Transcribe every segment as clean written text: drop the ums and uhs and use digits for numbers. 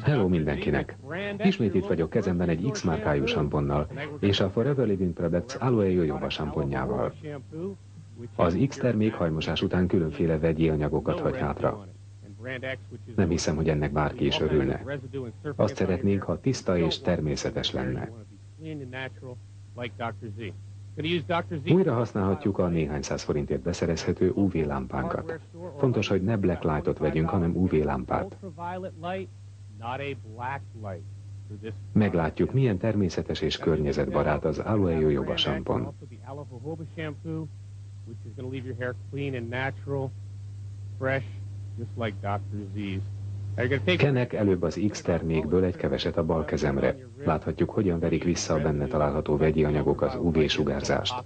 Hello mindenkinek! Ismét itt vagyok kezemben egy X márkájú samponnal és a Forever Living Products Aloe Jojoba samponjával. Az X termék hajmosás után különféle vegyi anyagokat hagy hátra. Nem hiszem, hogy ennek bárki is örülne. Azt szeretnénk, ha tiszta és természetes lenne. Újra használhatjuk a néhány száz forintért beszerezhető UV lámpánkat. Fontos, hogy ne black lightot vegyünk, hanem UV lámpát. Meglátjuk, milyen természetes és környezetbarát az Aloe Jojoba sampon. Kenek előbb az X termékből egy keveset a bal kezemre. Láthatjuk, hogyan verik vissza a benne található vegyi anyagok az UV-sugárzást.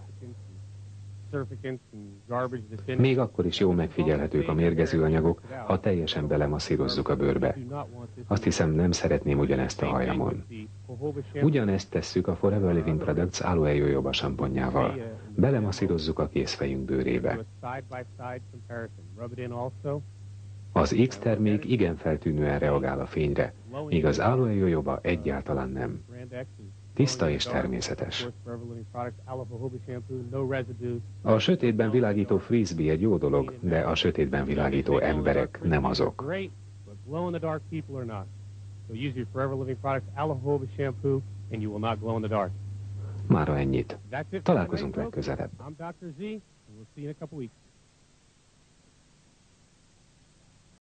Még akkor is jól megfigyelhetők a mérgező anyagok, ha teljesen belemasszírozzuk a bőrbe. Azt hiszem, nem szeretném ugyanezt a hajamon. Ugyanezt tesszük a Forever Living Products Aloe Jojoba samponjával. Belemasszírozzuk a kézfejünk bőrébe. Az X termék igen feltűnően reagál a fényre, míg az Aloe Jojoba egyáltalán nem. Tiszta és természetes. A sötétben világító frisbee egy jó dolog, de a sötétben világító emberek nem azok. Mára ennyit. Találkozunk legközelebb.